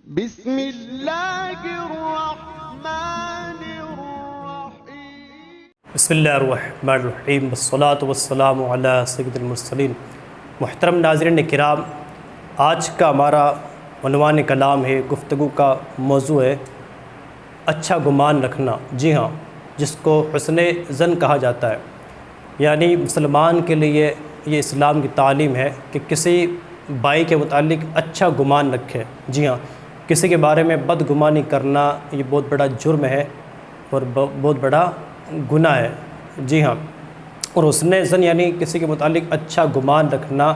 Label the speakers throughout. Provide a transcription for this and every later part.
Speaker 1: بسم اللہ الرحمن الرحیم۔
Speaker 2: بسم اللہ الرحمن الرحیم والصلاة والسلام علی سید المرسلین۔ محترم ناظرین کرام، آج کا ہمارا عنوان کلام ہے، گفتگو کا موضوع ہے اچھا گمان رکھنا۔ جی ہاں، جس کو حسن ظن کہا جاتا ہے، یعنی مسلمان کے لیے یہ اسلام کی تعلیم ہے کہ کسی بھائی کے متعلق اچھا گمان رکھے۔ جی ہاں، کسی کے بارے میں بدگمانی کرنا یہ بہت بڑا جرم ہے اور بہت بڑا گناہ ہے۔ جی ہاں، اور حسن ظن یعنی کسی کے متعلق اچھا گمان رکھنا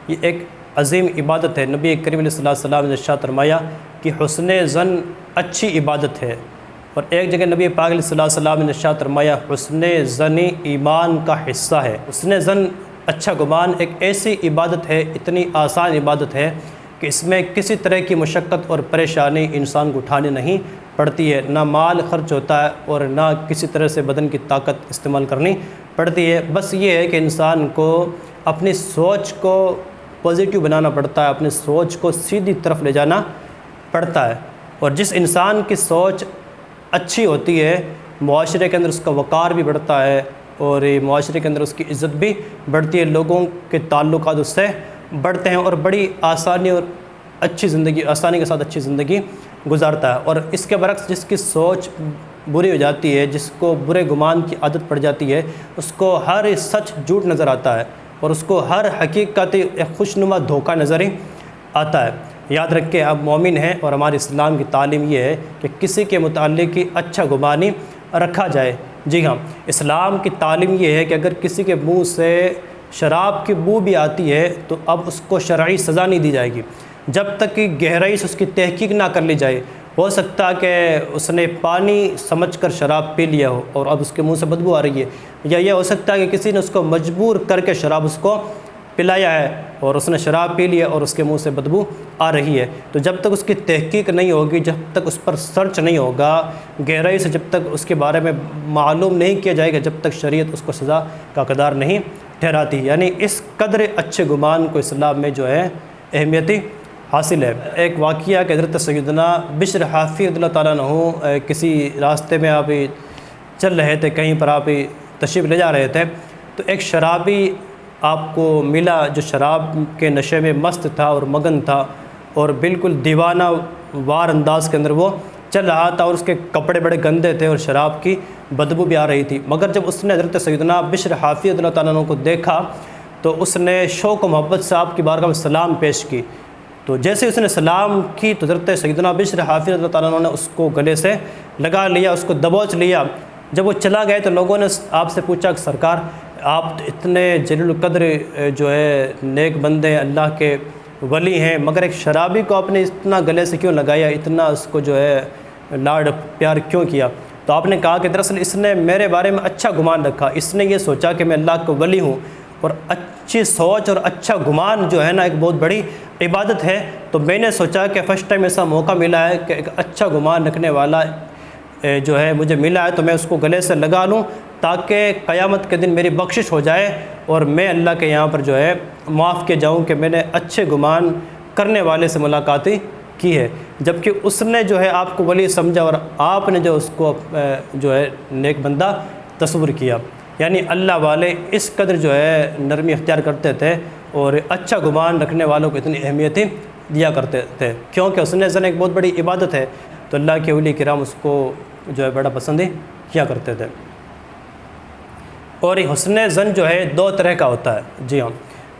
Speaker 2: یہ ایک عظیم عبادت ہے۔ نبی کریم علیہ السلام نے ارشاد فرمایا کہ حسن ظن اچھی عبادت ہے، اور ایک جگہ نبی پاک علیہ السلام نے ارشاد فرمایا حسن ظن ایمان کا حصہ ہے۔ حسن ظن اچھا گمان ایک ایسی عبادت ہے، اتنی آسان عبادت ہے کہ اس میں کسی طرح کی مشقت اور پریشانی انسان کو اٹھانی نہیں پڑتی ہے، نہ مال خرچ ہوتا ہے اور نہ کسی طرح سے بدن کی طاقت استعمال کرنی پڑتی ہے۔ بس یہ ہے کہ انسان کو اپنی سوچ کو پازیٹیو بنانا پڑتا ہے، اپنی سوچ کو سیدھی طرف لے جانا پڑتا ہے، اور جس انسان کی سوچ اچھی ہوتی ہے معاشرے کے اندر اس کا وقار بھی بڑھتا ہے، اور معاشرے کے اندر اس کی عزت بھی بڑھتی ہے، لوگوں کے تعلقات اس سے بڑھتے ہیں، اور بڑی آسانی اور اچھی زندگی، آسانی کے ساتھ اچھی زندگی گزارتا ہے۔ اور اس کے برعکس جس کی سوچ بری ہو جاتی ہے، جس کو برے گمان کی عادت پڑ جاتی ہے، اس کو ہر سچ جھوٹ نظر آتا ہے، اور اس کو ہر حقیقت ایک خوشنما دھوکہ نظر ہی آتا ہے۔ یاد رکھیں، اب مومن ہیں اور ہمارے اسلام کی تعلیم یہ ہے کہ کسی کے متعلق ہی اچھا گمان ہی رکھا جائے۔ جی ہاں، اسلام کی تعلیم یہ ہے کہ اگر کسی کے منہ سے شراب کی بو بھی آتی ہے تو اب اس کو شرعی سزا نہیں دی جائے گی جب تک کہ گہرائی سے اس کی تحقیق نہ کر لی جائے۔ ہو سکتا ہے کہ اس نے پانی سمجھ کر شراب پی لیا ہو اور اب اس کے منہ سے بدبو آ رہی ہے، یا یہ ہو سکتا ہے کہ کسی نے اس کو مجبور کر کے شراب اس کو پلایا ہے اور اس نے شراب پی لیا اور اس کے منہ سے بدبو آ رہی ہے۔ تو جب تک اس کی تحقیق نہیں ہوگی، جب تک اس پر سرچ نہیں ہوگا گہرائی سے، جب تک اس کے بارے میں معلوم نہیں کیا جائے گا، جب تک شریعت اس کو سزا کا حقدار نہیں ٹھہراتی۔ یعنی اس قدر اچھے گمان کو اسلام میں جو ہے اہمیت حاصل ہے۔ ایک واقعہ کہ حضرت سیدنا بشر حافی رضی اللہ تعالیٰ عنہ کسی راستے میں آپ چل رہے تھے، کہیں پر آپ تشریف لے جا رہے تھے، تو ایک شرابی آپ کو ملا جو شراب کے نشے میں مست تھا اور مگن تھا، اور بالکل دیوانہ وار انداز کے اندر وہ چل رہا تھا، اور اس کے کپڑے بڑے گندے تھے اور شراب کی بدبو بھی آ رہی تھی۔ مگر جب اس نے حضرت سیدنا بشر حافی رضی اللہ تعالیٰ عنہ کو دیکھا تو اس نے شوق و محبت سے آپ کی بارگاہ میں سلام پیش کی۔ تو جیسے اس نے سلام کی تو حضرت سیدنا بشر حافی رضی اللہ تعالیٰ عنہ نے اس کو گلے سے لگا لیا، اس کو دبوچ لیا۔ جب وہ چلا گئے تو لوگوں نے آپ سے پوچھا کہ سرکار، آپ اتنے جلیل القدر جو ہے نیک بندے اللہ کے ولی ہیں، مگر ایک شرابی کو آپ نے اتنا گلے سے کیوں لگایا، اتنا اس کو جو ہے لاڈ پیار کیوں کیا؟ تو آپ نے کہا کہ دراصل اس نے میرے بارے میں اچھا گمان رکھا، اس نے یہ سوچا کہ میں اللہ کا ولی ہوں، اور اچھی سوچ اور اچھا گمان جو ہے نا ایک بہت بڑی عبادت ہے۔ تو میں نے سوچا کہ فرسٹ ٹائم ایسا موقع ملا ہے کہ ایک اچھا گمان رکھنے والا جو ہے مجھے ملا ہے، تو میں اس کو گلے سے لگا لوں تاکہ قیامت کے دن میری بخشش ہو جائے اور میں اللہ کے یہاں پر جو ہے معاف کیا جاؤں کہ میں نے اچھے گمان کرنے والے سے ملاقات کی ہے۔ جبکہ اس نے جو ہے آپ کو ولی سمجھا اور آپ نے جو اس کو جو ہے نیک بندہ تصور کیا۔ یعنی اللہ والے اس قدر جو ہے نرمی اختیار کرتے تھے اور اچھا گمان رکھنے والوں کو اتنی اہمیت دیا کرتے تھے، کیونکہ حسن ظن ایک بہت بڑی عبادت ہے، تو اللہ کے ولی کرام اس کو جو ہے بڑا پسند کیا کرتے تھے۔ اور یہ حسن ظن جو ہے دو طرح کا ہوتا ہے۔ جی ہاں،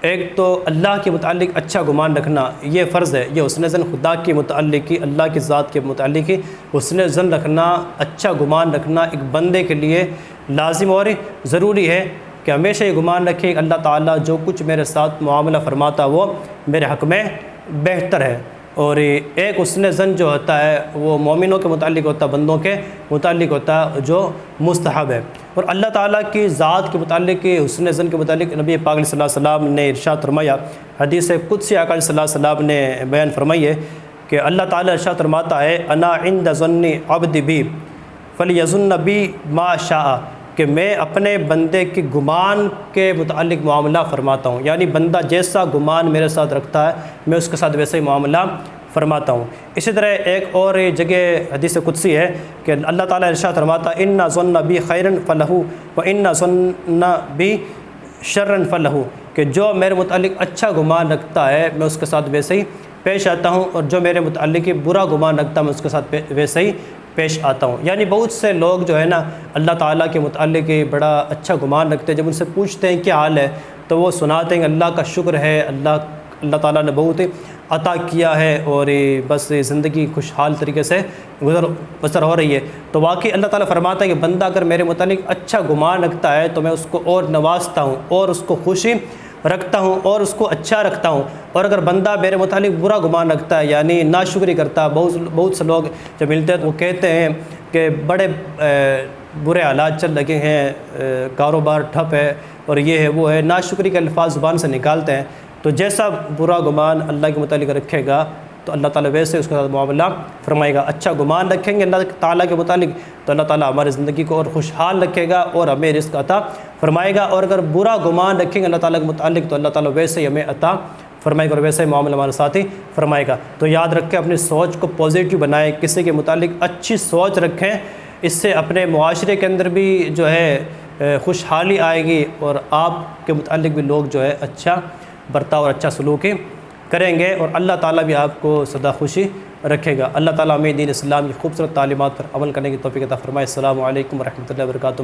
Speaker 2: ایک تو اللہ کے متعلق اچھا گمان رکھنا یہ فرض ہے، یہ حسن ظن خدا کے متعلق ہی، اللہ کی ذات کے متعلق ہی حسن ظن رکھنا، اچھا گمان رکھنا ایک بندے کے لیے لازم اور ضروری ہے کہ ہمیشہ یہ گمان رکھے کہ اللہ تعالیٰ جو کچھ میرے ساتھ معاملہ فرماتا وہ میرے حق میں بہتر ہے۔ اور ایک حسن ظن جو ہوتا ہے وہ مومنوں کے متعلق ہوتا ہے، بندوں کے متعلق ہوتا ہے جو مستحب ہے۔ اور اللہ تعالیٰ کی ذات کے متعلق حسن ظن کے متعلق نبی پاک صلی اللہ علیہ وسلم نے ارشاد فرمایا، حدیث قدسی آقا صلی اللہ علیہ وسلم نے بیان فرمائی ہے کہ اللہ تعالیٰ ارشاد فرماتا ہے انا عند ظن عبدی بی فلیظن بی ما شاء، کہ میں اپنے بندے کی گمان کے متعلق معاملہ فرماتا ہوں، یعنی بندہ جیسا گمان میرے ساتھ رکھتا ہے میں اس کے ساتھ ویسا ہی معاملہ فرماتا ہوں۔ اسی طرح ایک اور جگہ حدیث قدسی ہے کہ اللہ تعالیٰ ارشاد فرماتا اِنَّ ظَنَّ بِی خَیْرًا فَلَہُ وَإِنَّ ظَنَّ بِی شَرًّا فَلَہُ، کہ جو میرے متعلق اچھا گمان رکھتا ہے میں اس کے ساتھ ویسے ہی پیش آتا ہوں، اور جو میرے متعلق برا گمان رکھتا ہے میں اس کے ساتھ ویسے ہی پیش آتا ہوں۔ یعنی بہت سے لوگ جو ہے نا اللہ تعالیٰ کے متعلق بڑا اچھا گمان رکھتے ہیں، جب ان سے پوچھتے ہیں کیا حال ہے تو وہ سناتے ہیں کہ اللہ کا شکر ہے، اللہ تعالیٰ نے بہت عطا کیا ہے اور بس زندگی خوشحال طریقے سے بسر ہو رہی ہے۔ تو واقعی اللہ تعالیٰ فرماتا ہے کہ بندہ اگر میرے متعلق اچھا گمان رکھتا ہے تو میں اس کو اور نوازتا ہوں اور اس کو خوشی رکھتا ہوں اور اس کو اچھا رکھتا ہوں، اور اگر بندہ میرے متعلق برا گمان رکھتا ہے یعنی ناشکری کرتا ہے، بہت سے لوگ جب ملتے ہیں تو وہ کہتے ہیں کہ بڑے برے حالات چل لگے ہیں، کاروبار ٹھپ ہے اور یہ ہے وہ ہے، ناشکری کے الفاظ زبان سے نکالتے ہیں، تو جیسا برا گمان اللہ کے متعلق رکھے گا تو اللہ تعالیٰ ویسے اس کے ساتھ معاملہ فرمائے گا۔ اچھا گمان رکھیں گے اللہ تعالیٰ کے متعلق تو اللہ تعالیٰ ہماری زندگی کو اور خوشحال رکھے گا اور ہمیں رزق عطا فرمائے گا، اور اگر برا گمان رکھیں گے اللہ تعالیٰ کے متعلق تو اللہ تعالیٰ ویسے ہی ہمیں عطا فرمائے گا اور ویسے ہی معاملہ ہمارے ساتھ ہی فرمائے گا۔ تو یاد رکھیں، اپنی سوچ کو پازیٹیو بنائیں، کسی کے متعلق اچھی سوچ رکھیں، اس سے اپنے معاشرے کے اندر بھی جو ہے خوشحالی آئے گی اور آپ کے متعلق بھی لوگ جو ہے اچھا برتاؤ اور اچھا سلوک کریں گے، اور اللہ تعالیٰ بھی آپ کو سدا خوشی رکھے گا۔ اللہ تعالیٰ ہمیں دین اسلام کی خوبصورت تعلیمات پر عمل کرنے کی توفیق عطا فرمائے۔ السلام علیکم ورحمۃ اللہ وبرکاتہ۔